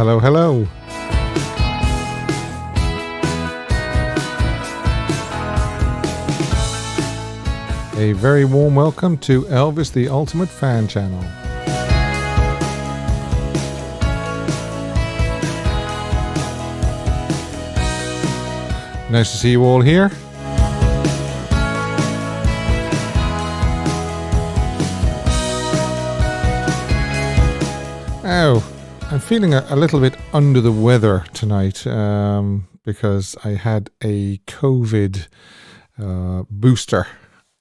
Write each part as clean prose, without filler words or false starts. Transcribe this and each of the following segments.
Hello, hello. A very warm welcome to Elvis, the Ultimate Fan Channel. Nice to see you all here. Oh, I'm feeling a little bit under the weather tonight because I had a COVID booster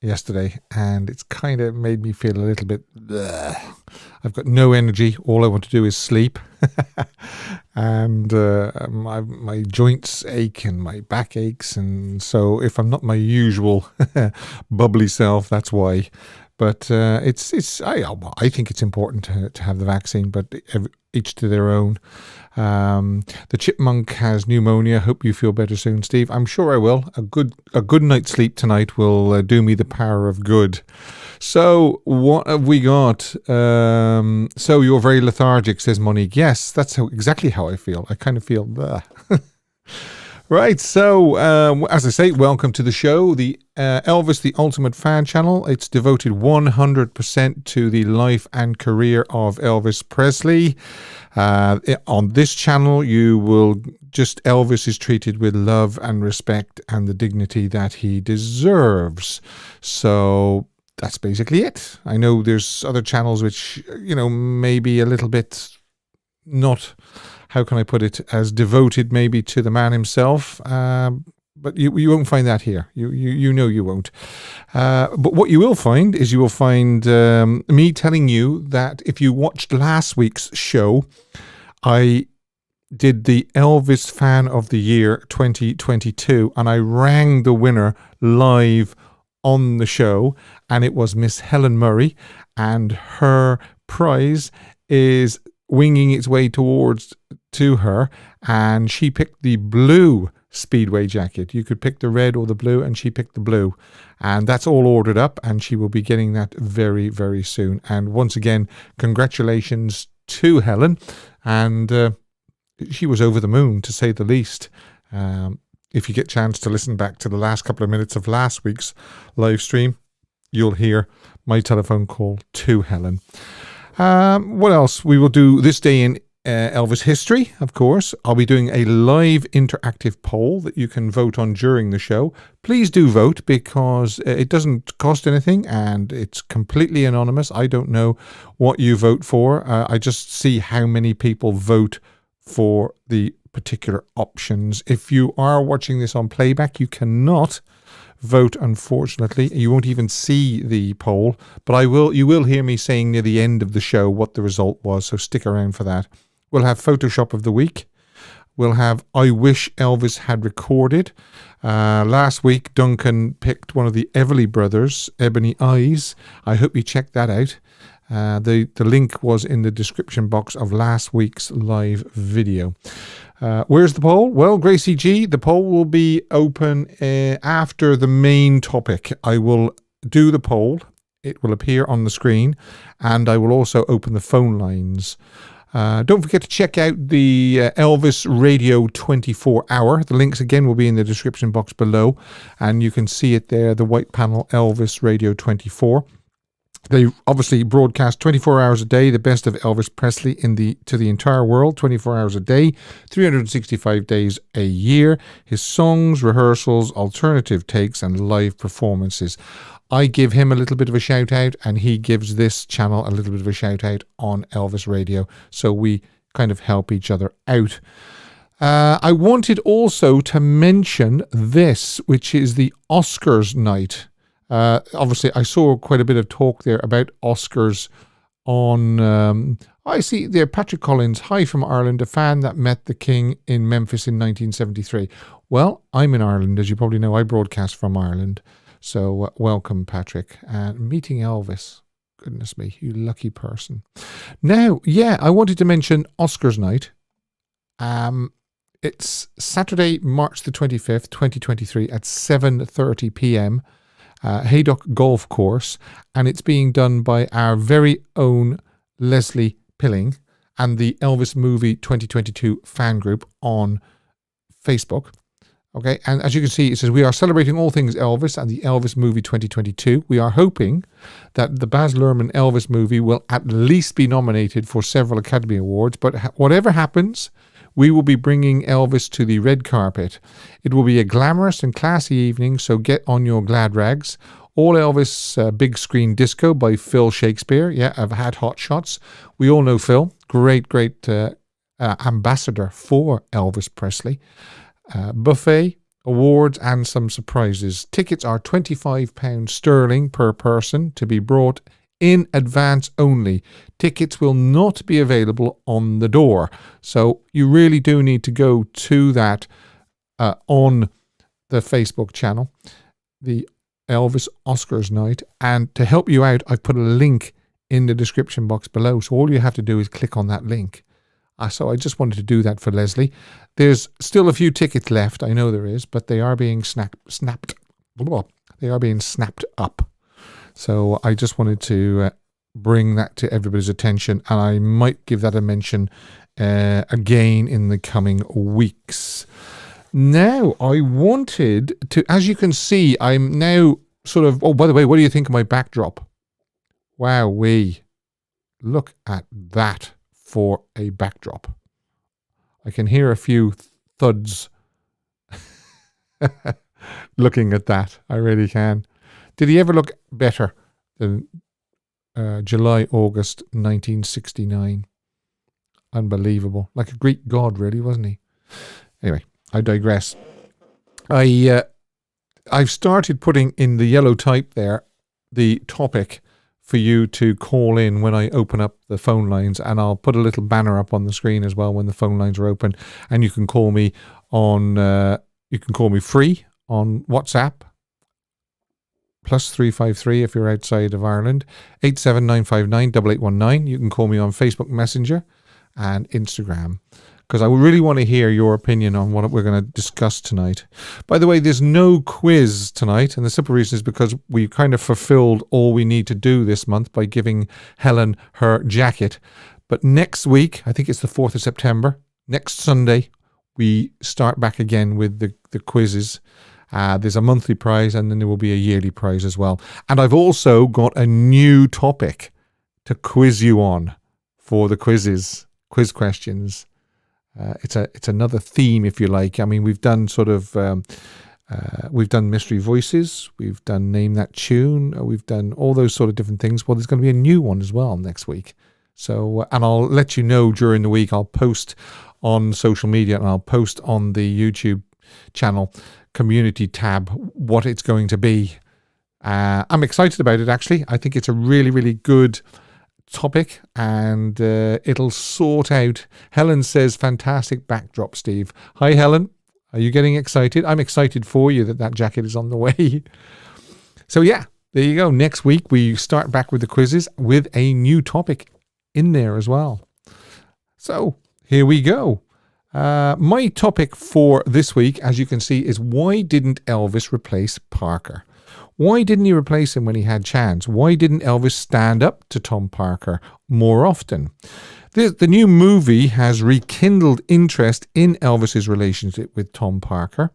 yesterday, and it's kind of made me feel a little bit bleh. I've got no energy. All I want to do is sleep. And my joints ache and my back aches, and so if I'm not my usual bubbly self, that's why. But I think it's important to have the vaccine, but each to their own. The chipmunk has pneumonia. Hope you feel better soon, Steve. I'm sure I will. A good night's sleep tonight will do me the power of good. So what have we got? So you're very lethargic, says Monique. Yes, that's exactly how I feel. I kind of feel bleh. Right, so as I say, welcome to the show, the Elvis, the Ultimate Fan Channel. It's devoted 100% to the life and career of Elvis Presley. On this channel, Elvis is treated with love and respect and the dignity that he deserves. So that's basically it. I know there's other channels which, maybe a little bit not, how can I put it, as devoted maybe to the man himself, but you won't find that here. You know you won't. But what you will find is me telling you that if you watched last week's show, I did the Elvis Fan of the Year 2022, and I rang the winner live on the show, and it was Miss Helen Murray, and her prize is winging its way to her, and she picked the blue Speedway jacket. You could pick the red or the blue, and she picked the blue, and that's all ordered up, and she will be getting that very, very soon. And once again, congratulations to Helen, and she was over the moon, to say the least. If you get a chance to listen back to the last couple of minutes of last week's live stream, you'll hear my telephone call to Helen. What else? We will do this day in Elvis history, of course. I'll be doing a live interactive poll that you can vote on during the show. Please do vote, because it doesn't cost anything and it's completely anonymous. I don't know what you vote for. I just see how many people vote for the particular options. If you are watching this on playback, you cannot vote, unfortunately. You won't even see the poll, but you will hear me saying near the end of the show what the result was, so stick around for that. We'll have Photoshop of the week. We'll have I Wish Elvis Had Recorded. Last week, Duncan picked one of the Everly Brothers, Ebony Eyes. I hope you checked that out. The link was in the description box of last week's live video. Where's the poll? Well, Gracie G, the poll will be open after the main topic. I will do the poll. It will appear on the screen, and I will also open the phone lines. Don't forget to check out the Elvis Radio 24 hour. The links again will be in the description box below, and you can see it there, the white panel Elvis Radio 24. They obviously broadcast 24 hours a day, the best of Elvis Presley to the entire world, 24 hours a day, 365 days a year. His songs, rehearsals, alternative takes, and live performances. I give him a little bit of a shout out, and he gives this channel a little bit of a shout out on Elvis Radio. So we kind of help each other out. I wanted also to mention this, which is the Oscars night. Obviously, I saw quite a bit of talk there about Oscars on... I see there, Patrick Collins, hi from Ireland, a fan that met the King in Memphis in 1973. Well, I'm in Ireland, as you probably know. I broadcast from Ireland. So welcome, Patrick. And meeting Elvis. Goodness me, you lucky person. Now, I wanted to mention Oscars night. It's Saturday, March the 25th, 2023 at 7:30 p.m. Haydock Golf Course, and it's being done by our very own Leslie Pilling, and the Elvis Movie 2022 fan group on Facebook. Okay, and as you can see, it says, we are celebrating all things Elvis and the Elvis Movie 2022. We are hoping that the Baz Luhrmann Elvis movie will at least be nominated for several Academy Awards, but whatever happens, we will be bringing Elvis to the red carpet. It will be a glamorous and classy evening, so get on your glad rags. All Elvis Big Screen Disco by Phil Shakespeare. Yeah, I've had hot shots. We all know Phil. Great ambassador for Elvis Presley. Buffet, awards and some surprises. Tickets are £25 sterling per person to be brought in advance only. Tickets will not be available on the door. So you really do need to go to that on the Facebook channel, the Elvis Oscars night. And to help you out, I've put a link in the description box below. So all you have to do is click on that link. So I just wanted to do that for Leslie. There's still a few tickets left. I know there is, but they are being snapped. They are being snapped up. So I just wanted to bring that to everybody's attention, and I might give that a mention again in the coming weeks. Now, I wanted to, as you can see, I'm now sort of, oh, by the way, what do you think of my backdrop? Wowee. Look at that for a backdrop. I can hear a few thuds looking at that. I really can. Did he ever look better than July, August 1969? Unbelievable. Like a Greek god, really, wasn't he? Anyway, I digress. I've started putting in the yellow type there the topic for you to call in when I open up the phone lines, and I'll put a little banner up on the screen as well when the phone lines are open, and you can call me on free on WhatsApp, +353 if you're outside of Ireland, 879598819. You can call me on Facebook Messenger and Instagram, because I really want to hear your opinion on what we're going to discuss tonight. By the way, there's no quiz tonight, and the simple reason is because we kind of fulfilled all we need to do this month by giving Helen her jacket. But next week, I think it's the 4th of September, next Sunday, we start back again with the quizzes. There's a monthly prize, and then there will be a yearly prize as well. And I've also got a new topic to quiz you on for the quiz questions. It's another theme, if you like. I mean, we've done we've done mystery voices, we've done name that tune, we've done all those sort of different things. Well, there's going to be a new one as well next week. So, and I'll let you know during the week. I'll post on social media, and I'll post on the YouTube channel community tab what it's going to be. I'm excited about it, actually. I think it's a really, really good topic, and it'll sort out. Helen says, fantastic backdrop, Steve. Hi, Helen. Are you getting excited? I'm excited for you that jacket is on the way. So yeah, there you go. Next week we start back with the quizzes with a new topic in there as well. So here we go. My topic for this week, as you can see, is why didn't Elvis replace Parker? Why didn't he replace him when he had chance? Why didn't Elvis stand up to Tom Parker more often? The new movie has rekindled interest in Elvis's relationship with Tom Parker.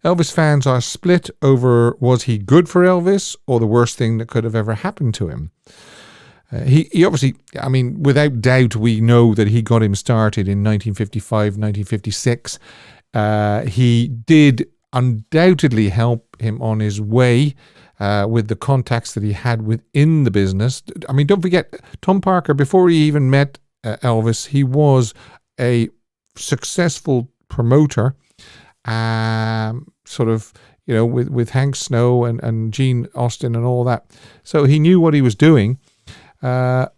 Elvis fans are split over, was he good for Elvis or the worst thing that could have ever happened to him? He obviously, I mean, without doubt, we know that he got him started in 1955, 1956. He did undoubtedly help him on his way with the contacts that he had within the business. I mean, don't forget, Tom Parker, before he even met Elvis, he was a successful promoter, sort of, you know, with Hank Snow and Gene Austin and all that. So he knew what he was doing. And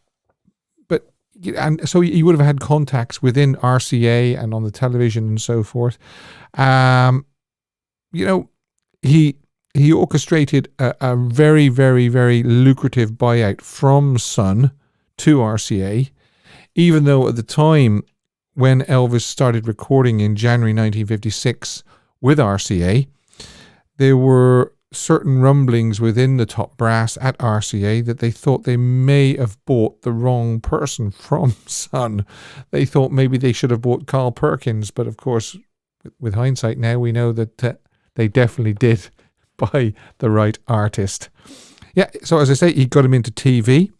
so he would have had contacts within RCA and on the television and so forth. You know, he orchestrated a very, very, very lucrative buyout from Sun to RCA, even though at the time when Elvis started recording in January 1956 with RCA, there were certain rumblings within the top brass at RCA that they thought they may have bought the wrong person from Sun. They thought maybe they should have bought Carl Perkins, but of course, with hindsight now, we know that they definitely did buy the right artist. Yeah, so as I say, he got him into TV.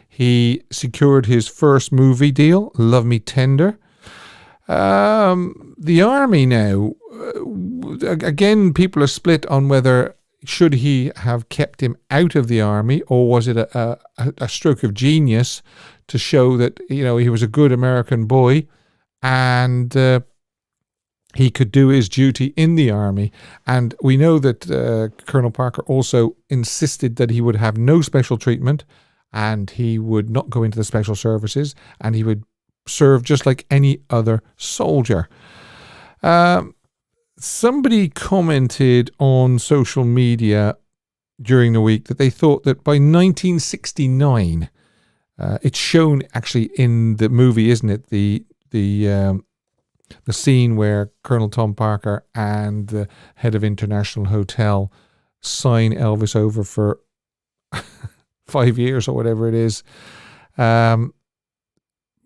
He secured his first movie deal, Love Me Tender. The army now, again, people are split on whether should he have kept him out of the army, or was it a stroke of genius to show that, you know, he was a good American boy and he could do his duty in the army. And we know that Colonel Parker also insisted that he would have no special treatment and he would not go into the special services and he would serve just like any other soldier. Somebody commented on social media during the week that they thought that by 1969, it's shown actually in the movie, isn't it? The scene where Colonel Tom Parker and the head of International Hotel sign Elvis over for 5 years or whatever it is. You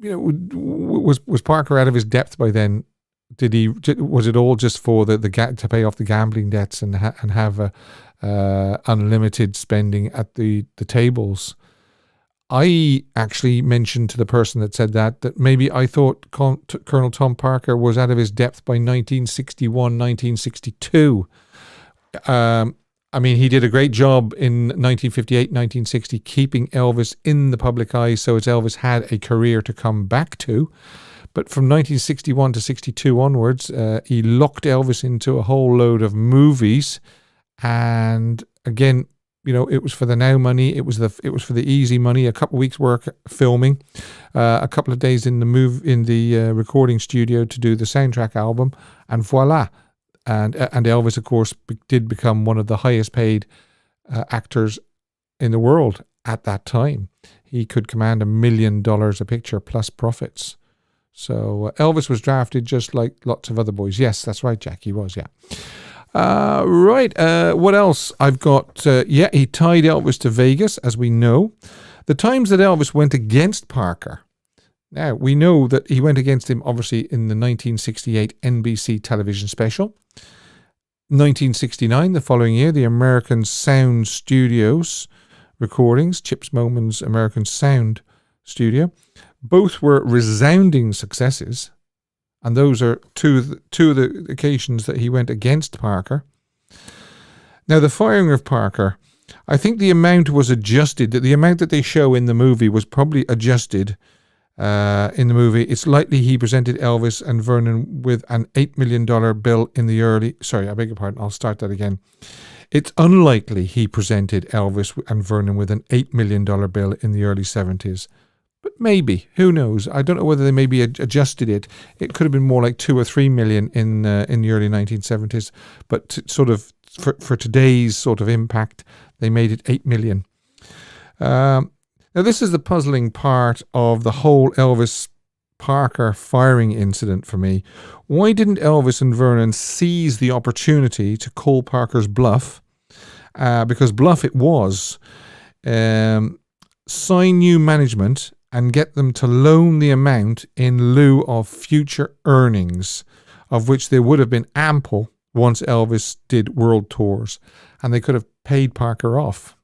know, was Parker out of his depth by then? Was it all just for the to pay off the gambling debts and have unlimited spending at the tables? I actually mentioned to the person that said that maybe I thought Colonel Tom Parker was out of his depth by 1961, 1962. I mean, he did a great job in 1958, 1960, keeping Elvis in the public eye, so as Elvis had a career to come back to. But from 1961 to 62 onwards, he locked Elvis into a whole load of movies. And again, you know, it was for the now money. It was for the easy money. A couple of weeks' work filming, a couple of days in the recording studio to do the soundtrack album, and voila. And Elvis, of course, did become one of the highest paid actors in the world at that time. He could command $1 million a picture plus profits. So Elvis was drafted just like lots of other boys. Yes, that's right, Jack. He was, yeah. Right. What else? I've got, he tied Elvis to Vegas, as we know. The times that Elvis went against Parker. Now, we know that he went against him, obviously, in the 1968 NBC television special. 1969, the following year, the American Sound Studios recordings, Chips Moman's American Sound Studio. Both were resounding successes. And those are two of the occasions that he went against Parker. Now, the firing of Parker, I think the amount was adjusted. The amount that they show in the movie was probably adjusted in the movie. It's likely he presented Elvis and Vernon with an $8 million bill in the early... Sorry, I beg your pardon. I'll start that again. It's unlikely he presented Elvis and Vernon with an $8 million bill in the early 70s. But maybe, who knows? I don't know whether they maybe adjusted it. It could have been more like 2 or 3 million in the early 1970s. But sort of for today's sort of impact, they made it 8 million. Now, this is the puzzling part of the whole Elvis Parker firing incident for me. Why didn't Elvis and Vernon seize the opportunity to call Parker's bluff? Because bluff it was. Sign new management and get them to loan the amount in lieu of future earnings, of which there would have been ample once Elvis did world tours, and they could have paid Parker off.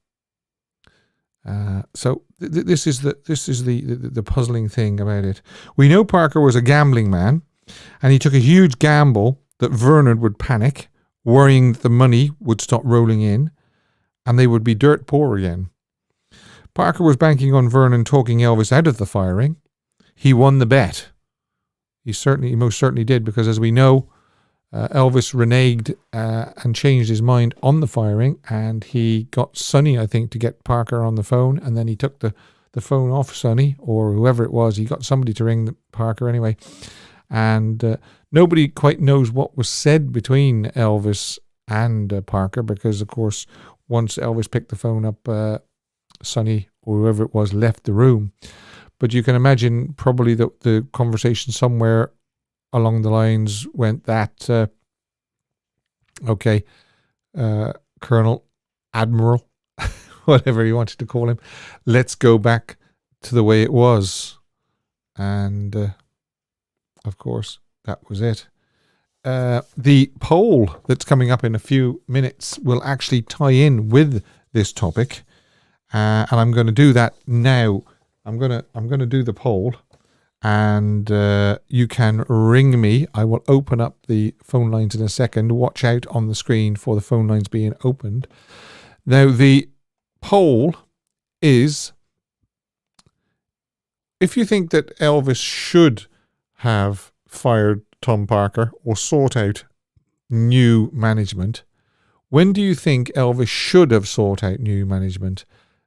So this is the puzzling thing about it. We know Parker was a gambling man, and he took a huge gamble that Vernon would panic, worrying that the money would stop rolling in, and they would be dirt poor again. Parker was banking on Vernon talking Elvis out of the firing. He won the bet. He most certainly did, because as we know, Elvis reneged and changed his mind on the firing, and he got Sonny, I think, to get Parker on the phone, and then he took the phone off Sonny, or whoever it was. He got somebody to ring Parker anyway, and nobody quite knows what was said between Elvis and Parker, because, of course, once Elvis picked the phone up, Sonny or whoever it was left the room. But you can imagine probably the conversation somewhere along the lines went that, Colonel, Admiral, whatever you wanted to call him. Let's go back to the way it was. And, of course, that was it. The poll that's coming up in a few minutes will actually tie in with this topic. And I'm going to do that now. I'm going to do the poll. And you can ring me. I will open up the phone lines in a second. Watch out on the screen for the phone lines being opened. Now, the poll is, if you think that Elvis should have fired Tom Parker or sought out new management, when do you think Elvis should have sought out new management?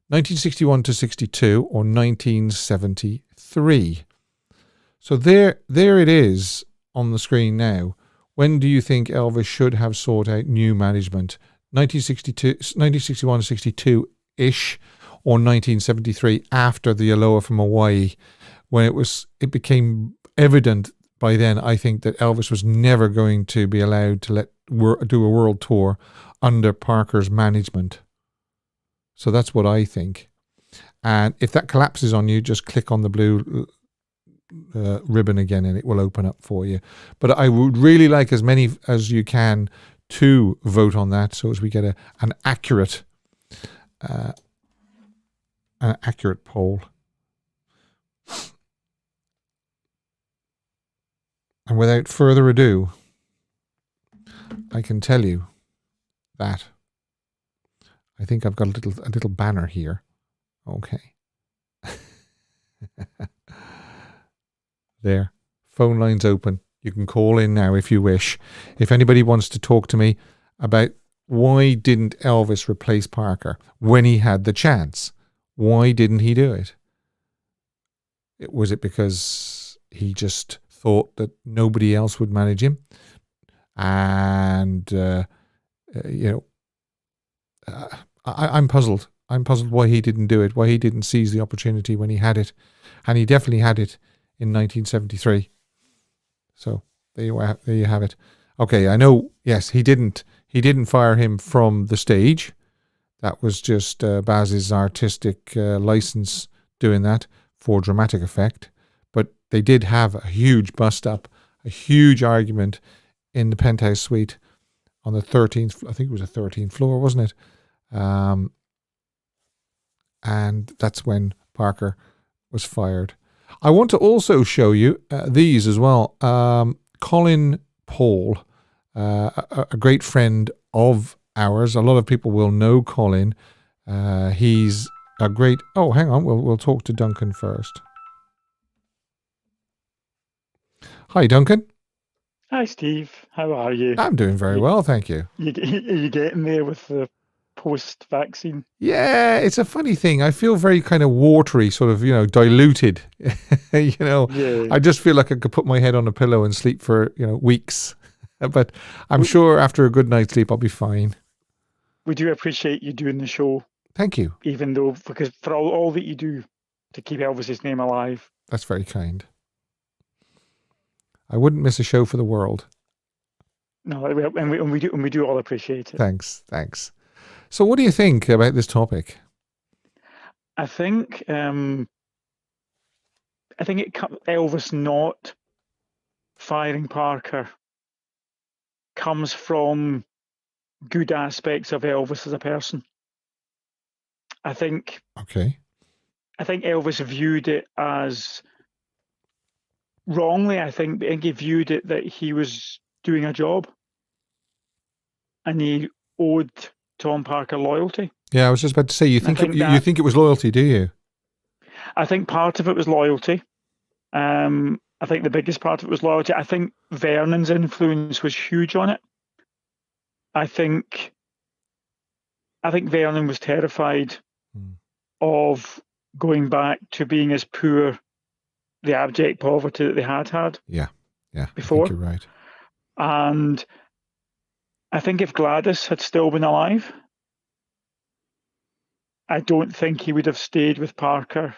1961 to 62 or 1973? So there it is on the screen now. When do you think Elvis should have sought out new management? 1961 to 62-ish or 1973 after the Aloha from Hawaii, when it became evident by then, I think, that Elvis was never going to be allowed to do a world tour under Parker's management. So that's what I think. And if that collapses on you, just click on the blue ribbon again and it will open up for you. But I would really like as many as you can to vote on that, so as we get an accurate poll. And without further ado, I can tell you that I think I've got a little banner here. Okay. There. Phone lines open. You can call in now if you wish. If anybody wants to talk to me about why didn't Elvis replace Parker when he had the chance? Why didn't he do it? Was it because he just thought that nobody else would manage him? And, I'm puzzled. I'm puzzled why he didn't do it, why he didn't seize the opportunity when he had it. And he definitely had it in 1973. So there you have it. Okay, I know, yes, he didn't fire him from the stage. That was just Baz's artistic license doing that for dramatic effect. But they did have a huge bust-up, a huge argument in the penthouse suite on the 13th, I think it was the 13th floor, wasn't it? And that's when Parker was fired. I want to also show you these as well. Colin Paul, a great friend of ours. A lot of people will know Colin. He's a great... Oh, hang on. We'll talk to Duncan first. Hi, Duncan. Hi, Steve. How are you? I'm doing very well, thank you. Are you getting there with the post-vaccine? Yeah, it's a funny thing. I feel very kind of watery, sort of, diluted. Yeah. I just feel like I could put my head on a pillow and sleep for, weeks. But I'm sure after a good night's sleep, I'll be fine. We do appreciate you doing the show. Thank you. Even though, because for all that you do to keep Elvis's name alive. That's very kind. I wouldn't miss a show for the world. No, and we do all appreciate it. Thanks. So what do you think about this topic? I think Elvis not firing Parker comes from good aspects of Elvis as a person. I think Elvis viewed it as wrongly. I think he viewed it that he was doing a job and he owed Tom Parker loyalty. Yeah, I was just about to say, you think it was loyalty, do you? I think part of it was loyalty. I think the biggest part of it was loyalty. I think Vernon's influence was huge on it. I think Vernon was terrified of going back to being as poor, the abject poverty that they had. Yeah, before. I think you're right. And I think if Gladys had still been alive, I don't think he would have stayed with Parker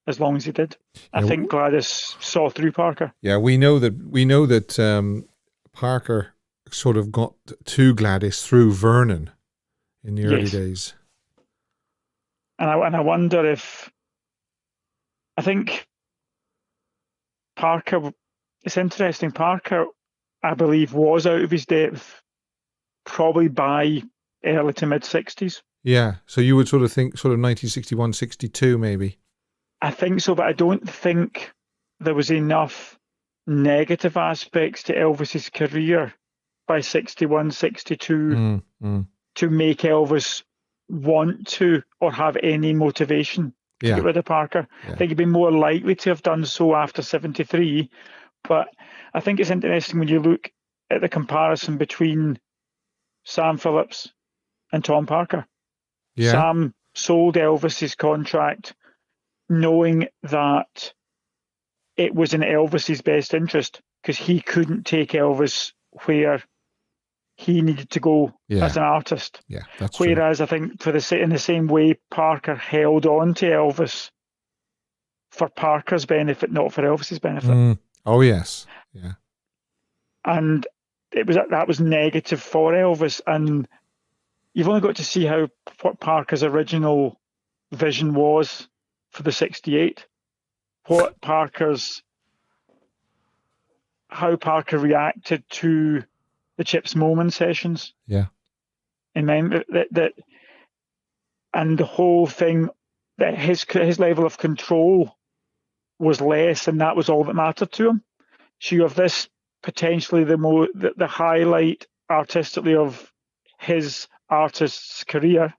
as long as he did. I think Gladys saw through Parker. Yeah, we know that Parker sort of got to Gladys through Vernon. in the early Yes. days. And I wonder if, I think Parker, it's interesting, Parker, I believe, was out of his depth probably by early to mid-60s. Yeah, so you would sort of think sort of 1961, 62 maybe. I think so, but I don't think there was enough negative aspects to Elvis's career by 61, 62 to make Elvis want to or have any motivation to get rid of Parker. Yeah. I think he'd be more likely to have done so after 73, but I think it's interesting when you look at the comparison between Sam Phillips and Tom Parker. Yeah. Sam sold Elvis's contract knowing that it was in Elvis's best interest because he couldn't take Elvis where he needed to go as an artist. Yeah, that's Whereas true. I think in the same way, Parker held on to Elvis for Parker's benefit, not for Elvis's benefit. Oh yes, yeah. And that was negative for Elvis. And you've only got to see what Parker's original vision was for the 68. How Parker reacted to the Chips Moman sessions. Yeah. And that and the whole thing, that his level of control was less, and that was all that mattered to him. So you have this potentially the highlight artistically of his artist's career,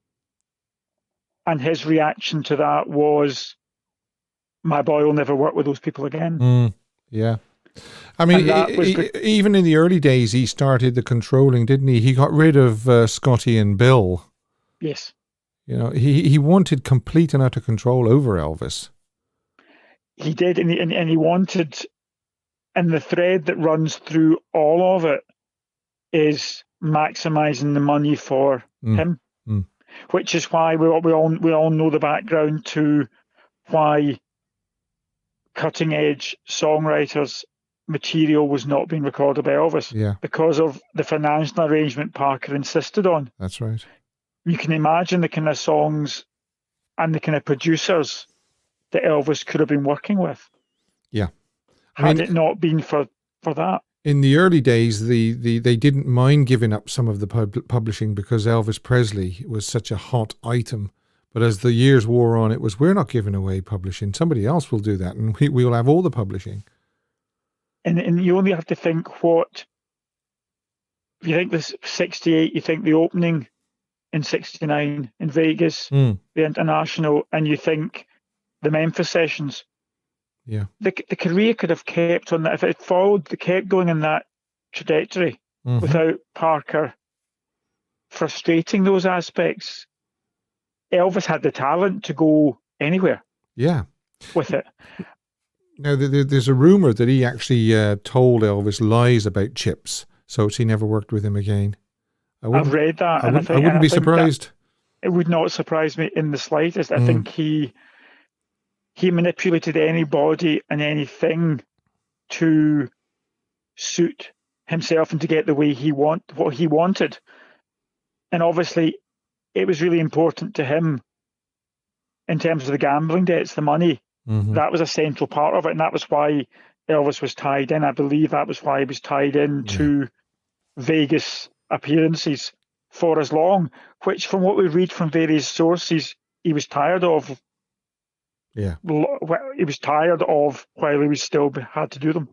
and his reaction to that was, my boy will never work with those people again. Yeah. I mean, even in the early days, he started the controlling, didn't he? He got rid of Scotty and Bill. Yes. You know, he wanted complete and utter control over Elvis. He did, and he wanted, and the thread that runs through all of it is maximizing the money for him, which is why we all know the background to why cutting edge songwriters material was not being recorded by Elvis. Yeah. Because of the financial arrangement Parker insisted on. That's right. You can imagine the kind of songs and the kind of producers that Elvis could have been working with. Yeah. Had it not been for that. In the early days, they didn't mind giving up some of the publishing because Elvis Presley was such a hot item. But as the years wore on, it was, we're not giving away publishing. Somebody else will do that, and we will have all the publishing. And you only have to think if you think this 68, you think the opening in 69 in Vegas, the International, and you think the Memphis sessions. Yeah. The career could have kept on that. If it kept going in that trajectory without Parker frustrating those aspects, Elvis had the talent to go anywhere. Yeah. With it. Now, there's a rumor that he actually told Elvis lies about Chips, so he never worked with him again. I've read that. I wouldn't be surprised. It would not surprise me in the slightest. I think he manipulated anybody and anything to suit himself and to get the way what he wanted. And obviously, it was really important to him in terms of the gambling debts, the money. That was a central part of it, and that was why Elvis was tied in. I believe that was why he was tied into Vegas appearances for as long, which from what we read from various sources, he was tired of. Yeah. He was tired of while he was still had to do them.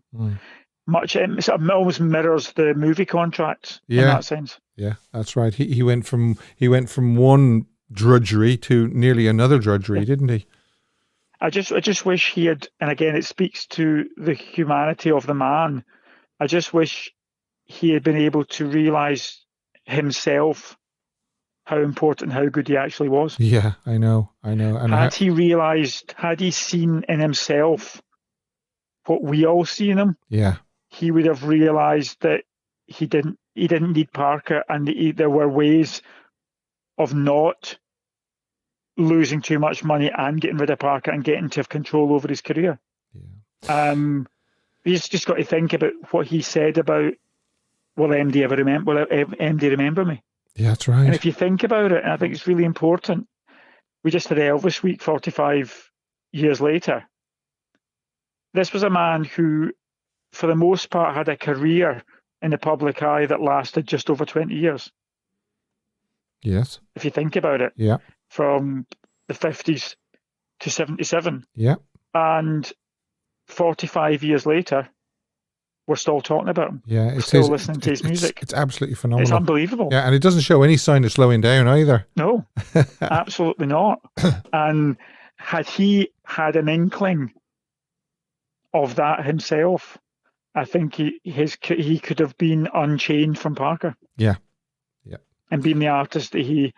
It almost mirrors the movie contracts in that sense. Yeah, that's right. He went from one drudgery to nearly another drudgery, didn't he? I just wish he had, and again, it speaks to the humanity of the man. I just wish he had been able to realize himself how important, how good he actually was. Yeah, I know. And had he seen in himself what we all see in him, he would have realized that he didn't need Parker, and there were ways of not losing too much money and getting rid of Parker and getting to have control over his career. You just got to think about what he said about, will MD remember me? Yeah, that's And right. if you think about it, and I think it's really important, we just had Elvis Week 45 years later. This was a man who, for the most part, had a career in the public eye that lasted just over 20 years. Yes. If you think about it, Yeah. from the 50s to 77. Yeah. And 45 years later, we're still talking about him. Yeah. We're still listening to his music. It's absolutely It's phenomenal. unbelievable. Yeah, and it doesn't show any sign of slowing down either. No, absolutely not. And had he had an inkling of that himself, I think he could have been unchained from Parker. Yeah. Yeah. And been the artist that he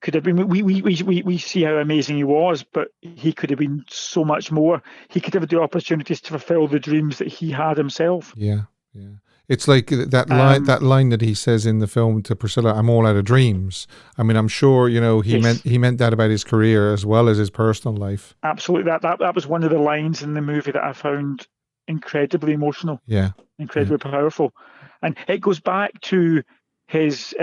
could have been. We see how amazing he was, but he could have been so much more. He could have had the opportunities to fulfill the dreams that he had himself. Yeah. Yeah. It's like that line that he says in the film to Priscilla, "I'm all out of dreams." I mean, I'm sure he meant that about his career as well as his personal life. Absolutely, that was one of the lines in the movie that I found incredibly emotional. Yeah, incredibly powerful, and it goes back to his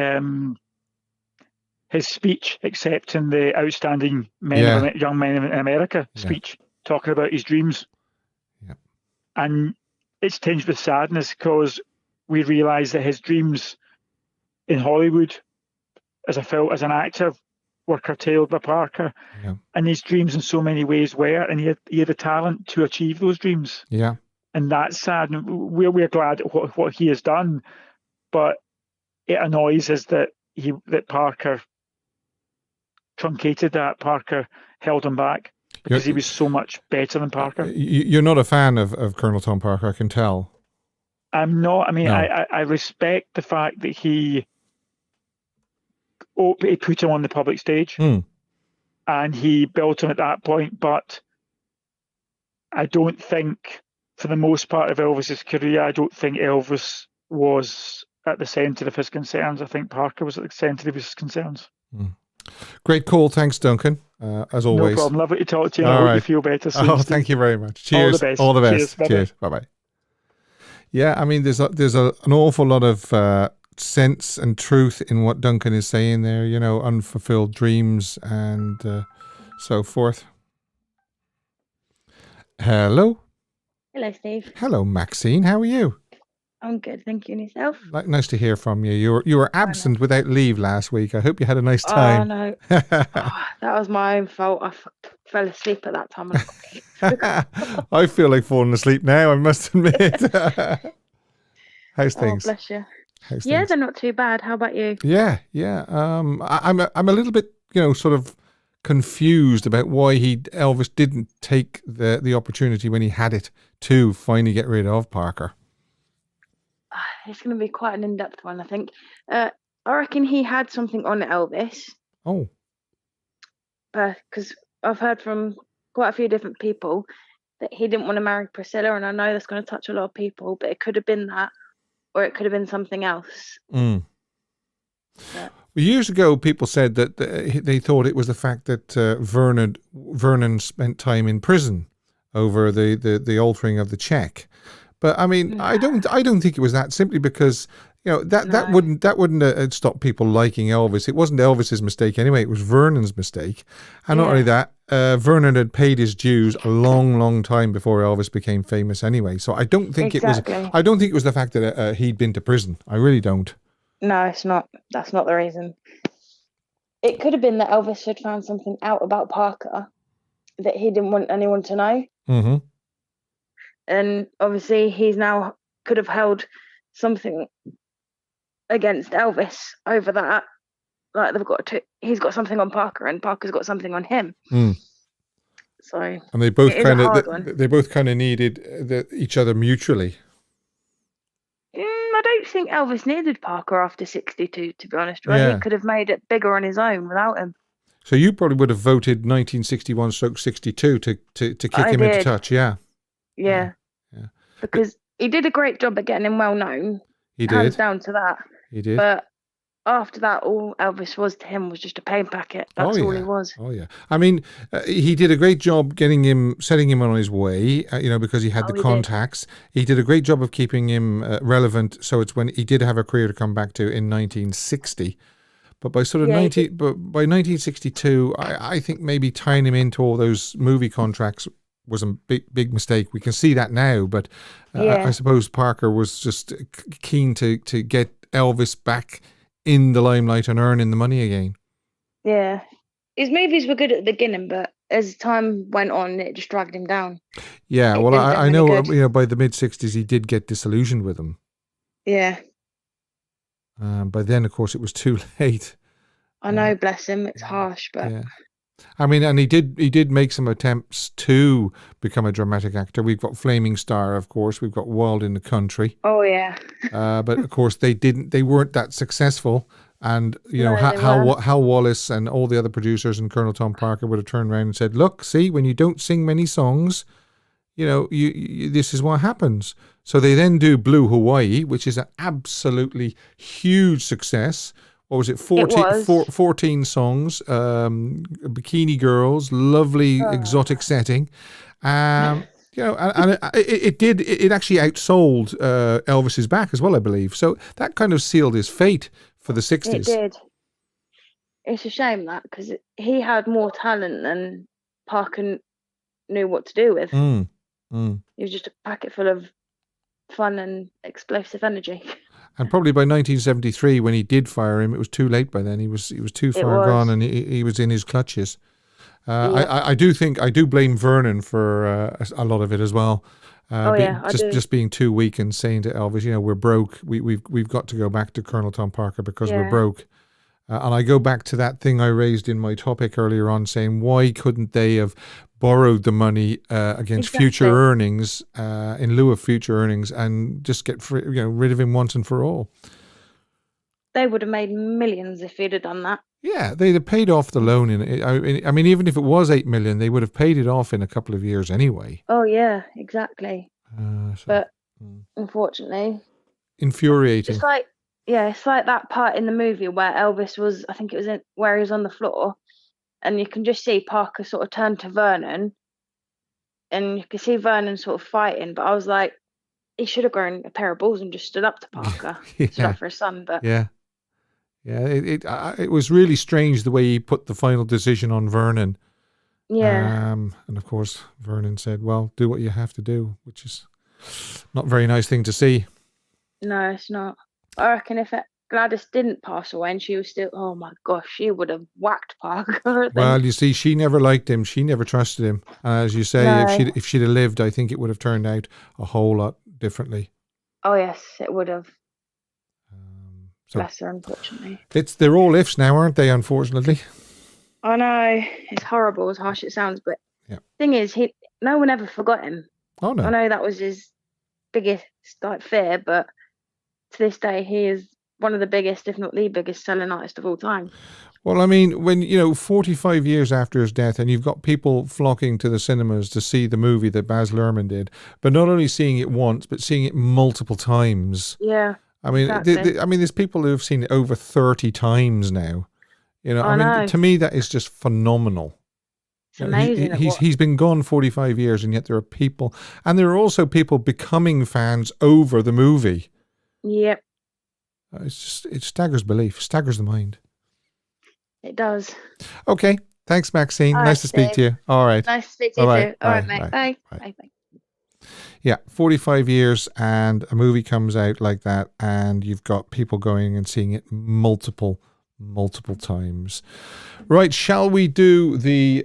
speech accepting the Outstanding Young Men in America speech, talking about his dreams. Yeah, and it's tinged with sadness because we realise that his dreams in Hollywood as an actor were curtailed by Parker, and his dreams in so many ways were, and he had the talent to achieve those dreams. Yeah, and that's sad. And we're glad at what he has done, but it annoys us that Parker truncated that. Parker held him back because he was so much better than Parker. You're not a fan of Colonel Tom Parker, I can tell. I'm not. I mean, no. I respect the fact that he put him on the public stage and he built him at that point, but I don't think, for the most part of Elvis's career, I don't think Elvis was at the centre of his concerns. I think Parker was at the centre of his concerns. Great call. Thanks, Duncan. As always. No problem. Lovely to talk to you. I hope you feel better soon. Oh, thank you very much. Cheers. All the best. All the best. Cheers. Bye-bye. Yeah, I mean, there's an awful lot of sense and truth in what Duncan is saying there, unfulfilled dreams and so forth. Hello. Hello, Steve. Hello, Maxine. How are you? I'm good, thank you. And yourself? Nice to hear from you. You were absent without leave last week. I hope you had a nice time. Oh, no. That was my own fault. I fell asleep at that time. I feel like falling asleep now, I must admit. How's things? Oh, bless you. How's things? They're not too bad. How about you? Yeah. I'm a little bit, sort of confused about why Elvis didn't take the opportunity when he had it to finally get rid of Parker. It's going to be quite an in-depth one, I think. I reckon he had something on Elvis. Oh. Because I've heard from quite a few different people that he didn't want to marry Priscilla, and I know that's going to touch a lot of people, but it could have been that, or it could have been something else. Years ago, people said that they thought it was the fact that Vernon spent time in prison over the altering of the check. But I mean, I don't think it was that, simply because that wouldn't stop people liking Elvis. It wasn't Elvis's mistake anyway; it was Vernon's mistake. And not only that, Vernon had paid his dues a long time before Elvis became famous anyway. So I don't think it was. I don't think it was the fact that he'd been to prison. I really don't. No, it's not. That's not the reason. It could have been that Elvis had found something out about Parker that he didn't want anyone to know. Mm-hmm. And obviously he's now could have held something against Elvis over that. Like he's got something on Parker and Parker's got something on him. So and they both kind of needed each other mutually. I don't think Elvis needed Parker after 62, to be honest. Right? He could have made it bigger on his own without him. So you probably would have voted 1961/62 to kick him into touch, Yeah. Because he did a great job at getting him well known. He did. Hands down to that. He did. But after that, all Elvis was to him was just a pain packet. That's all he was. Oh yeah. I mean, he did a great job setting him on his way. Because he had the contacts. He did a great job of keeping him relevant. So it's when he did have a career to come back to in 1960. But by sort of but by 1962, I think maybe tying him into all those movie contracts was a big mistake. We can see that now, but I suppose Parker was just keen to get Elvis back in the limelight and earning the money again. Yeah, his movies were good at the beginning, but as time went on, it just dragged him down. Yeah, well, I know, by the mid-60s, he did get disillusioned with them. Yeah. By then, of course, it was too late. I know, bless him. It's harsh, but... Yeah. I mean, and he did make some attempts to become a dramatic actor. We've got Flaming Star, of course. We've got Wild in the Country. Oh, yeah. But, of course, they weren't that successful. And, Hal Wallace and all the other producers and Colonel Tom Parker would have turned around and said, look, see, when you don't sing many songs, you this is what happens. So they then do Blue Hawaii, which is an absolutely huge success. What was it? 14 songs, bikini girls, lovely exotic setting. And it actually outsold Elvis's Back as well, I believe. So that kind of sealed his fate for the 60s. It did. It's a shame that, because he had more talent than Parker knew what to do with. He was just a packet full of fun and explosive energy. And probably by 1973, when he did fire him, it was too late by then. He was too far gone, and he was in his clutches. I do blame Vernon for a lot of it as well. Just being too weak and saying to Elvis, we're broke. We've got to go back to Colonel Tom Parker because we're broke. And I go back to that thing I raised in my topic earlier on, saying why couldn't they have borrowed the money against future earnings in lieu of future earnings and just get rid of him once and for all? They would have made millions if he'd have done that. Yeah, they'd have paid off the loan. I mean, even if it was $8 million, they would have paid it off in a couple of years anyway. Oh yeah, exactly. But unfortunately, infuriating. It's like that part in the movie where Elvis was, I think it was where he was on the floor, and you can just see Parker sort of turn to Vernon, and you can see Vernon sort of fighting. But I was like, he should have grown a pair of balls and just stood up to Parker, stood up for his son. But it was really strange the way he put the final decision on Vernon. Yeah. And of course, Vernon said, "Well, do what you have to do," which is not a very nice thing to see. No, it's not. I reckon if Gladys didn't pass away and she was still, oh my gosh, she would have whacked Parker. Well, you see, she never liked him. She never trusted him. As you say, if she'd have lived, I think it would have turned out a whole lot differently. Oh yes, it would have. Bless her, unfortunately. They're all ifs now, aren't they? Unfortunately. I know, it's horrible, as harsh as it sounds, but thing is, no one ever forgot him. Oh no. I know that was his biggest fear, but to this day, he is one of the biggest, if not the biggest, selling artist of all time. Well, I mean, when 45 years after his death, and you've got people flocking to the cinemas to see the movie that Baz Luhrmann did, but not only seeing it once, but seeing it multiple times. Yeah. I mean, exactly. There's people who have seen it over 30 times now. I mean, to me, that is just phenomenal. It's amazing. He's been gone 45 years, and yet there are people, and there are also people becoming fans over the movie. Yep. It staggers belief, staggers the mind. It does. Okay. Thanks, Maxine. All nice to speak to you. All right. Nice to speak to you too. All right, mate. Bye. Bye. Yeah, 45 years and a movie comes out like that, and you've got people going and seeing it multiple times. Right, shall we do the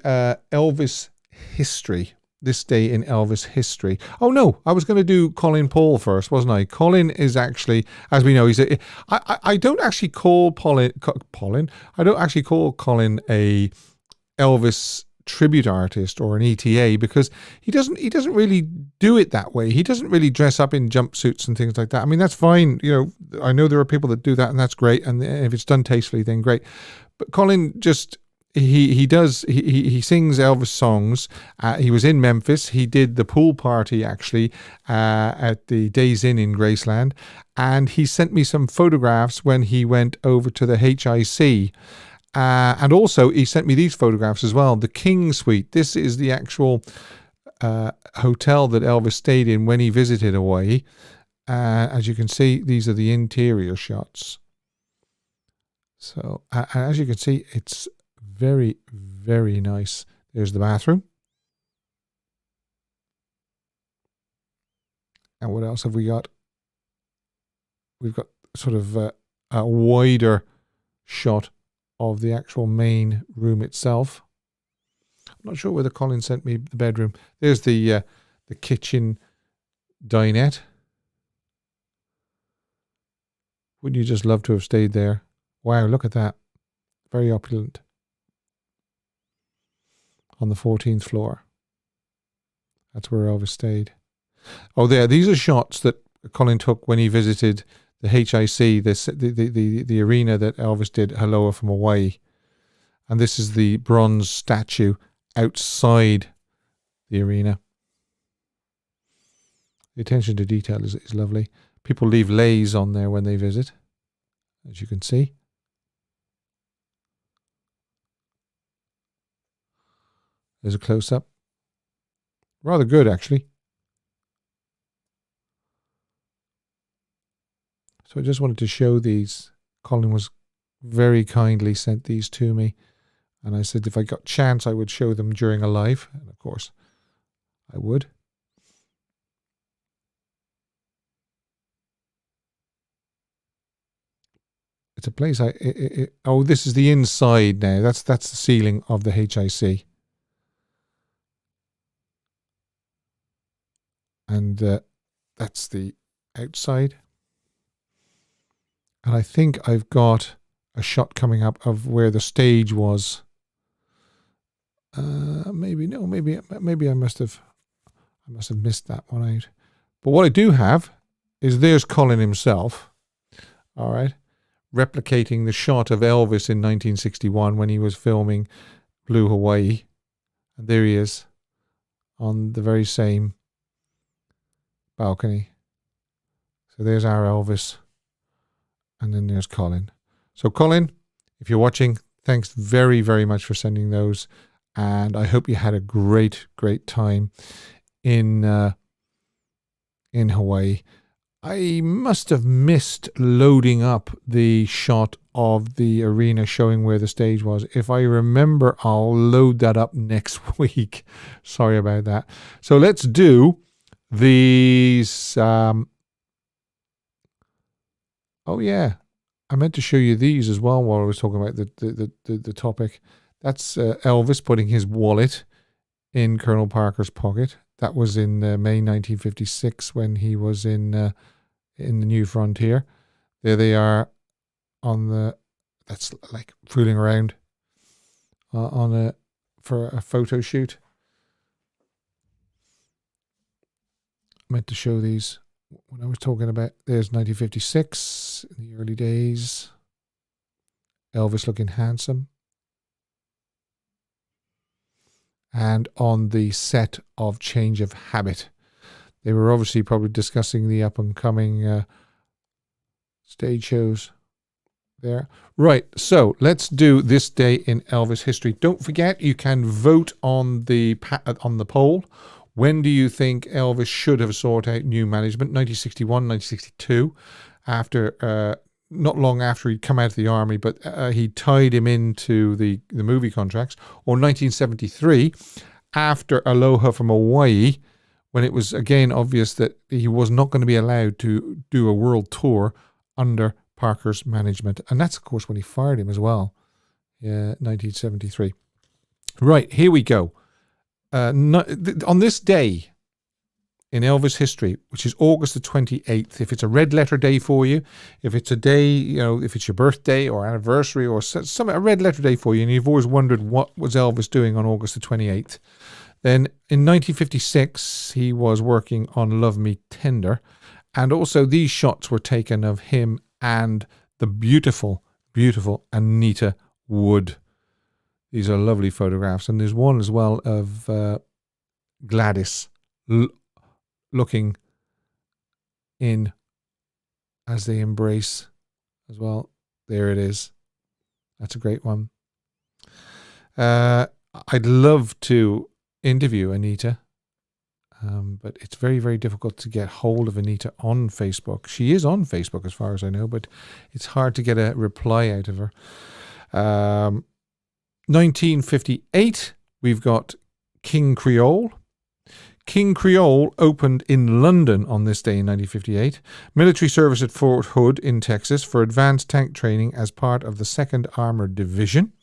Elvis history? This day in Elvis history. Oh no, I was going to do Colin Paul first, wasn't I? Colin is actually, as we know, I don't actually call Colin. I don't actually call Colin a Elvis tribute artist or an ETA, because he doesn't really do it that way. He doesn't really dress up in jumpsuits and things like that. I mean, that's fine. I know there are people that do that, and that's great. And if it's done tastefully, then great. But Colin just. He sings Elvis songs. He was in Memphis. He did the pool party actually at the Days Inn Graceland, and he sent me some photographs when he went over to the HIC. And also he sent me these photographs as well. The King Suite. This is the actual hotel that Elvis stayed in when he visited Hawaii. As you can see, these are the interior shots. So, and as you can see, it's very, very nice. There's the bathroom. And what else have we got? We've got sort of a wider shot of the actual main room itself. I'm not sure whether Colin sent me the bedroom. There's the kitchen dinette. Wouldn't you just love to have stayed there? Wow, look at that. Very opulent. On the 14th floor. That's where Elvis stayed. Oh, these are shots that Colin took when he visited the HIC, the arena that Elvis did Aloha from Hawaii. And this is the bronze statue outside the arena. The attention to detail is lovely. People leave leis on there when they visit, as you can see. There's a close-up. Rather good, actually. So I just wanted to show these. Colin was very kindly sent these to me. And I said if I got chance, I would show them during a live. And of course, I would. It's a place oh, this is the inside now. That's the ceiling of the HIC. And that's the outside. And I think I've got a shot coming up of where the stage was. Maybe I must have missed that one out. But what I do have is there's Colin himself. All right. Replicating the shot of Elvis in 1961 when he was filming Blue Hawaii. And there he is on the very same balcony. So there's our Elvis. And then there's Colin. So Colin, if you're watching, thanks very, very much for sending those. And I hope you had a great, great time in Hawaii. I must have missed loading up the shot of the arena showing where the stage was. If I remember, I'll load that up next week. Sorry about that. So let's do these. Oh yeah, I meant to show you these as well while I was talking about the topic. That's Elvis putting his wallet in Colonel Parker's pocket. That was in May 1956 when he was in the New Frontier. There they are on the. That's like fooling around for a photo shoot. I meant to show these when I was talking about. There's 1956 in the early days. Elvis looking handsome. And on the set of Change of Habit. They were obviously probably discussing the up-and-coming stage shows there. Right, so let's do this day in Elvis history. Don't forget, you can vote on the poll. When do you think Elvis should have sought out new management? 1961, 1962, after not long after he'd come out of the army, but he tied him into the movie contracts. Or 1973, after Aloha from Hawaii, when it was again obvious that he was not going to be allowed to do a world tour under Parker's management. And that's, of course, when he fired him as well. 1973. Right, here we go. On this day in Elvis history, which is August the 28th, if it's a red letter day for you, if it's a day, if it's your birthday or anniversary or a red letter day for you, and you've always wondered what was Elvis doing on August the 28th, then in 1956, he was working on Love Me Tender. And also these shots were taken of him and the beautiful, beautiful Anita Wood. These are lovely photographs. And there's one as well of Gladys looking in as they embrace as well. There it is. That's a great one. I'd love to interview Anita. But it's very, very difficult to get hold of Anita on Facebook. She is on Facebook as far as I know, but it's hard to get a reply out of her. 1958, we've got King Creole. King Creole opened in London on this day in 1958. Military service at Fort Hood in Texas for advanced tank training as part of the 2nd Armored Division.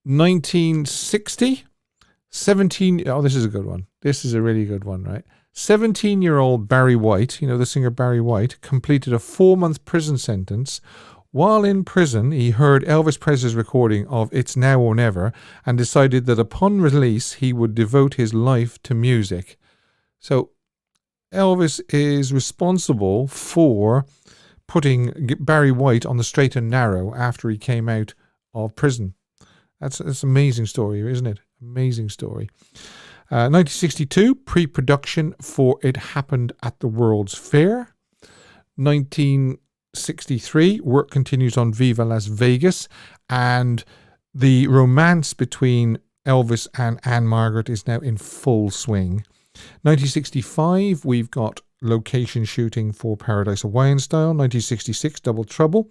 1960, this is a good one. This is a really good one, right? 17-year-old Barry White, the singer Barry White, completed a 4-month prison sentence. While in prison, he heard Elvis Presley's recording of It's Now or Never and decided that upon release, he would devote his life to music. So Elvis is responsible for putting Barry White on the straight and narrow after he came out of prison. That's an amazing story, isn't it? Amazing story. 1962, pre-production for It Happened at the World's Fair. 1963, work continues on Viva Las Vegas, and the romance between Elvis and Anne Margaret is now in full swing. 1965, we've got location shooting for Paradise Hawaiian Style. 1966, Double Trouble.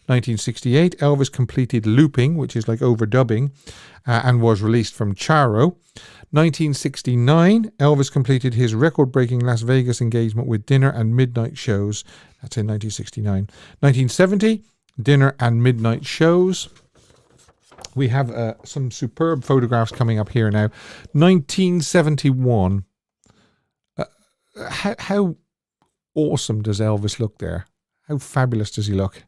1968, Elvis completed Looping, which is like overdubbing, and was released from Charo. 1969, Elvis completed his record-breaking Las Vegas engagement with dinner and midnight shows. That's in 1969. 1970, dinner and midnight shows. We have some superb photographs coming up here now. 1971. How awesome does Elvis look there? How fabulous does he look?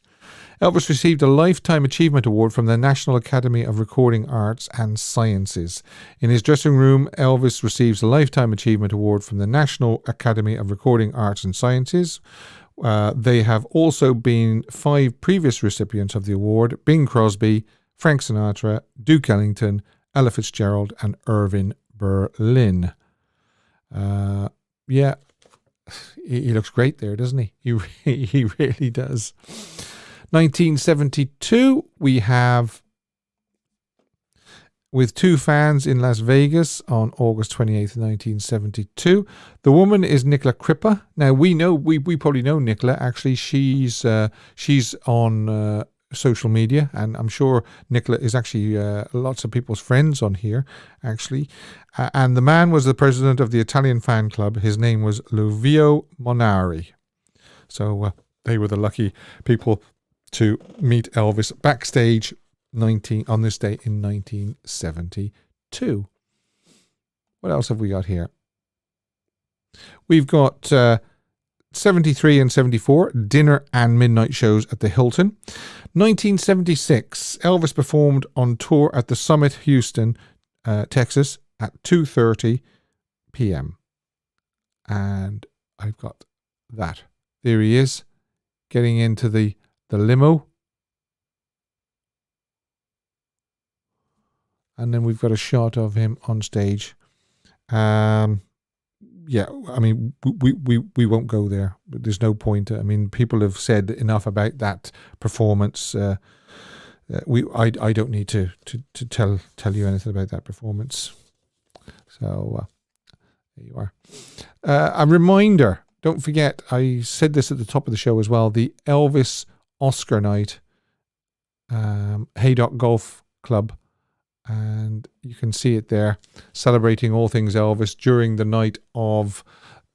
Elvis received a Lifetime Achievement Award from the National Academy of Recording Arts and Sciences. In his dressing room, Elvis receives a Lifetime Achievement Award from the National Academy of Recording Arts and Sciences. They have also been 5 previous recipients of the award: Bing Crosby, Frank Sinatra, Duke Ellington, Ella Fitzgerald, and Irving Berlin. Yeah, he looks great there, doesn't he? He really does. 1972, we have With Two Fans in Las Vegas on August 28th, 1972. The woman is Nicola Crippa. Now, we probably know Nicola. Actually, she's on social media, and I'm sure Nicola is actually lots of people's friends on here, actually. And the man was the president of the Italian fan club. His name was Livio Monari. So they were the lucky people to meet Elvis backstage on this day in 1972. What else have we got here? We've got 73 and 74, dinner and midnight shows at the Hilton. 1976, Elvis performed on tour at the Summit, Houston, Texas at 2:30 p.m. And I've got that. There he is, getting into the limo. And then we've got a shot of him on stage. Yeah, I mean, we won't go there. There's no point. I mean, people have said enough about that performance. I don't need to tell you anything about that performance. So there you are. A reminder. Don't forget, I said this at the top of the show as well. The Elvis Oscar Night, Haydock Golf Club. And you can see it there, celebrating all things Elvis during the night of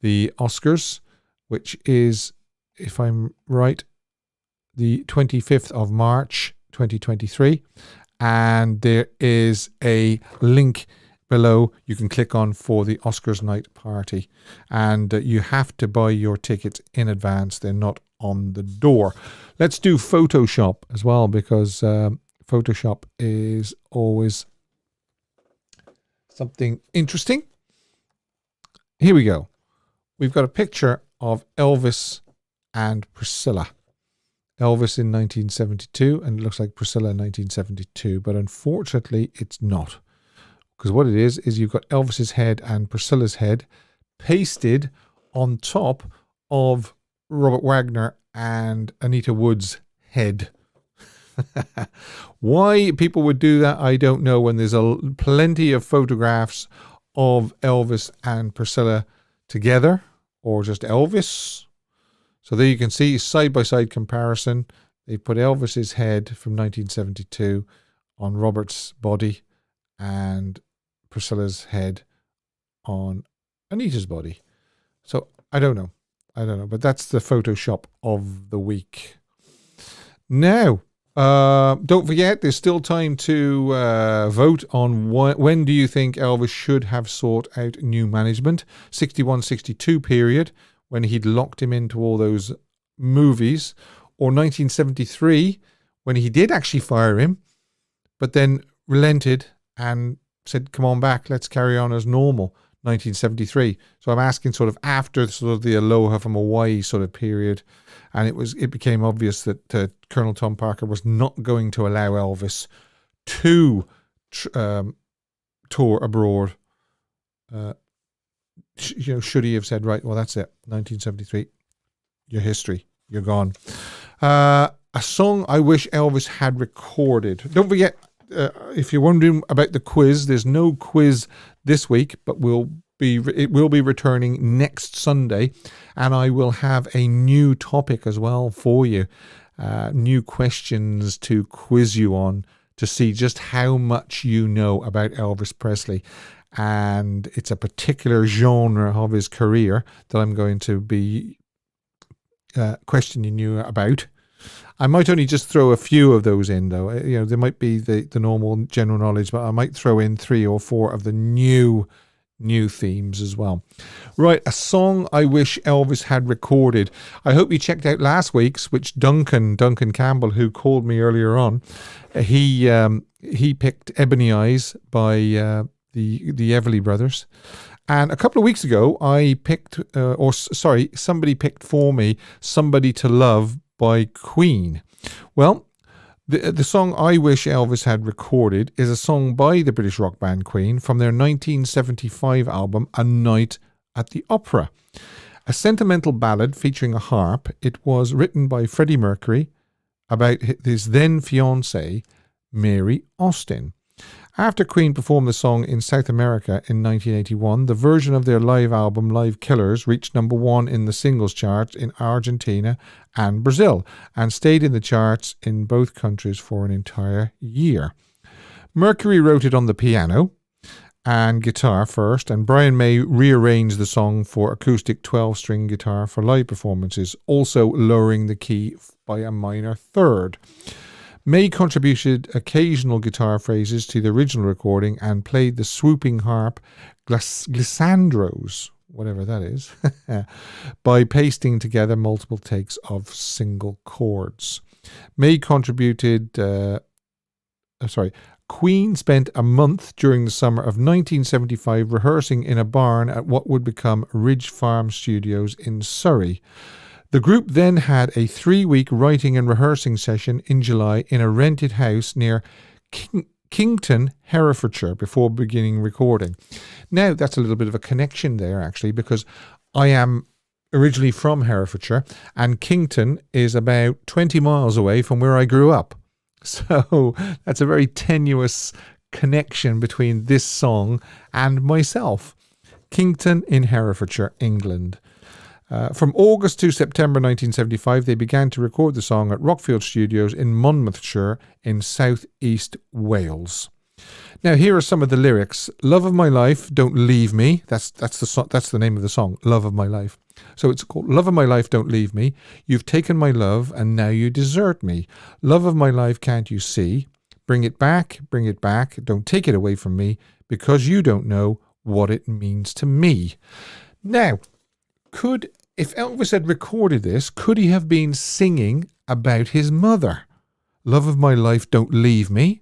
the Oscars, which is, if I'm right, the 25th of March, 2023. And there is a link below you can click on for the Oscars night party. And you have to buy your tickets in advance. They're not on the door. Let's do Photoshop as well, because Photoshop is always something interesting. Here we go. We've got a picture of Elvis and Priscilla. Elvis in 1972, and it looks like Priscilla in 1972, but unfortunately it's not. Because what it is you've got Elvis's head and Priscilla's head pasted on top of Robert Wagner and Anita Wood's head. Why people would do that, I don't know, when there's plenty of photographs of Elvis and Priscilla together, or just Elvis. So there you can see side-by-side comparison. They put Elvis's head from 1972 on Robert's body and Priscilla's head on Anita's body. So I don't know, but that's the Photoshop of the week. Now, don't forget, there's still time to vote on when do you think Elvis should have sought out new management. 61-62 period, when he'd locked him into all those movies, or 1973, when he did actually fire him, but then relented and said, come on back, let's carry on as normal. 1973. So I'm asking sort of after sort of the Aloha from Hawaii sort of period, and it became obvious that Colonel Tom Parker was not going to allow Elvis to tour abroad. Should he have said, right, well, that's it, 1973, your history, you're gone. A song I wish Elvis had recorded. Don't forget, if you're wondering about the quiz, there's no quiz this week, but it will be returning next Sunday, and I will have a new topic as well for you, new questions to quiz you on to see just how much you know about Elvis Presley. And it's a particular genre of his career that I'm going to be questioning you about. I might only just throw a few of those in, though. There might be the normal general knowledge, but I might throw in 3 or 4 of the new themes as well. Right, a song I wish Elvis had recorded. I hope you checked out last week's, which Duncan Campbell, who called me earlier on, he picked Ebony Eyes by the Everly Brothers. And a couple of weeks ago, I picked, somebody picked for me Somebody to Love by Queen. Well, the song I wish Elvis had recorded is a song by the British rock band Queen from their 1975 album A Night at the Opera. A sentimental ballad featuring a harp. It was written by Freddie Mercury about his then fiancée, Mary Austin. After Queen performed the song in South America in 1981, the version of their live album Live Killers reached number 1 in the singles charts in Argentina and Brazil, and stayed in the charts in both countries for an entire year. Mercury wrote it on the piano and guitar first, and Brian May rearranged the song for acoustic 12-string guitar for live performances, also lowering the key by a minor third. May contributed occasional guitar phrases to the original recording and played the swooping harp glissandros, whatever that is, by pasting together multiple takes of single chords. May contributed... Queen spent a month during the summer of 1975 rehearsing in a barn at what would become Ridge Farm Studios in Surrey. The group then had a 3-week writing and rehearsing session in July in a rented house near Kington, Herefordshire, before beginning recording. Now, that's a little bit of a connection there, actually, because I am originally from Herefordshire, and Kington is about 20 miles away from where I grew up. So that's a very tenuous connection between this song and myself. Kington in Herefordshire, England. From August to September 1975, they began to record the song at Rockfield Studios in Monmouthshire in southeast Wales. Now, here are some of the lyrics. Love of my life, don't leave me. That's the name of the song, Love of my life. So it's called Love of my life, don't leave me. You've taken my love and now you desert me. Love of my life, can't you see? Bring it back, don't take it away from me, because you don't know what it means to me. Now, if Elvis had recorded this, could he have been singing about his mother? Love of my life, don't leave me.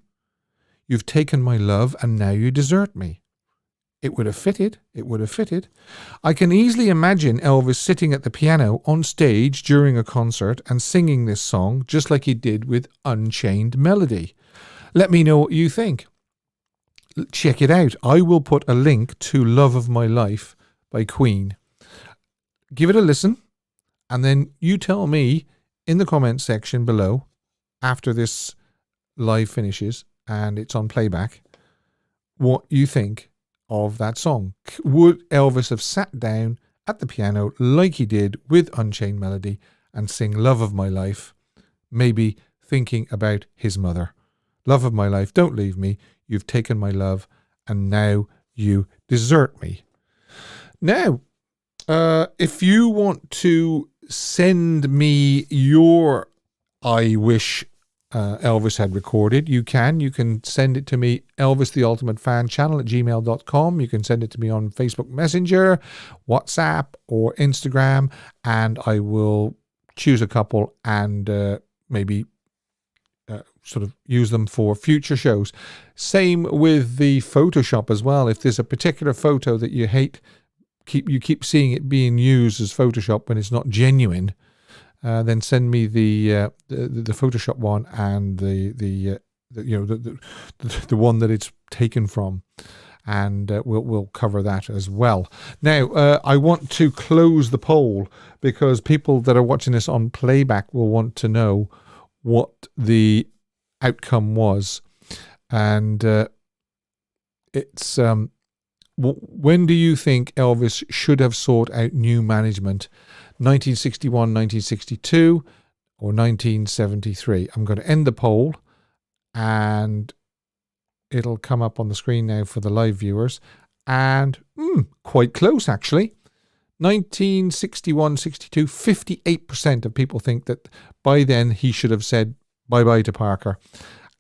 You've taken my love and now you desert me. It would have fitted. I can easily imagine Elvis sitting at the piano on stage during a concert and singing this song just like he did with Unchained Melody. Let me know what you think. Check it out. I will put a link to Love of My Life by Queen. Give it a listen, and then you tell me in the comments section below, after this live finishes and it's on playback, what you think of that song. Would Elvis have sat down at the piano like he did with Unchained Melody and sing Love of My Life, maybe thinking about his mother? Love of my life, don't leave me. You've taken my love and now you desert me. Now, if you want to send me your I wish Elvis had recorded, you can send it to me, Elvis the Ultimate Fan channel at gmail.com. You can send it to me on Facebook Messenger, WhatsApp or Instagram, and I will choose a couple and maybe sort of use them for future shows. Same with the Photoshop as well. If there's a particular photo that you hate, you keep seeing it being used as Photoshop when it's not genuine, then send me the Photoshop one and the one that it's taken from, and we'll cover that as well. Now, I want to close the poll because people that are watching this on playback will want to know what the outcome was, and it's when do you think Elvis should have sought out new management? 1961, 1962 or 1973? I'm going to end the poll and it'll come up on the screen now for the live viewers, and quite close actually. 1961, 62, 58% of people think that by then he should have said bye-bye to Parker,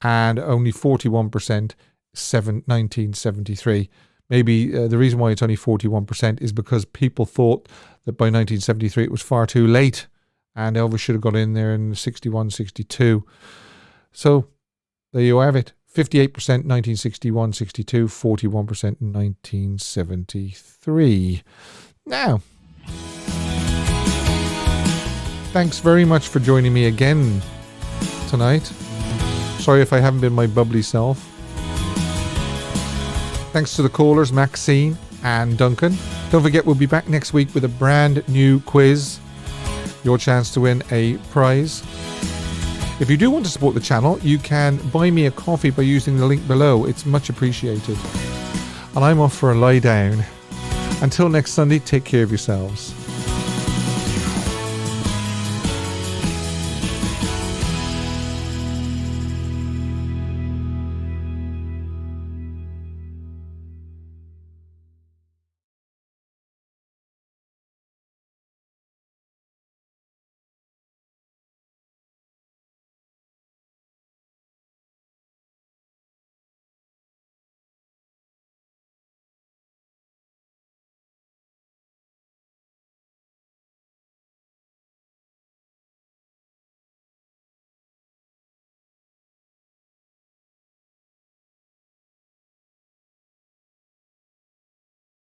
and only 41% 1973. Maybe the reason why it's only 41% is because people thought that by 1973 it was far too late and Elvis should have got in there in 61, 62. So there you have it. 58% 1961, 62, 41% 1973. Now, thanks very much for joining me again tonight. Sorry if I haven't been my bubbly self. Thanks to the callers, Maxine and Duncan. Don't forget, we'll be back next week with a brand new quiz. Your chance to win a prize. If you do want to support the channel, you can buy me a coffee by using the link below. It's much appreciated. And I'm off for a lie down. Until next Sunday, take care of yourselves.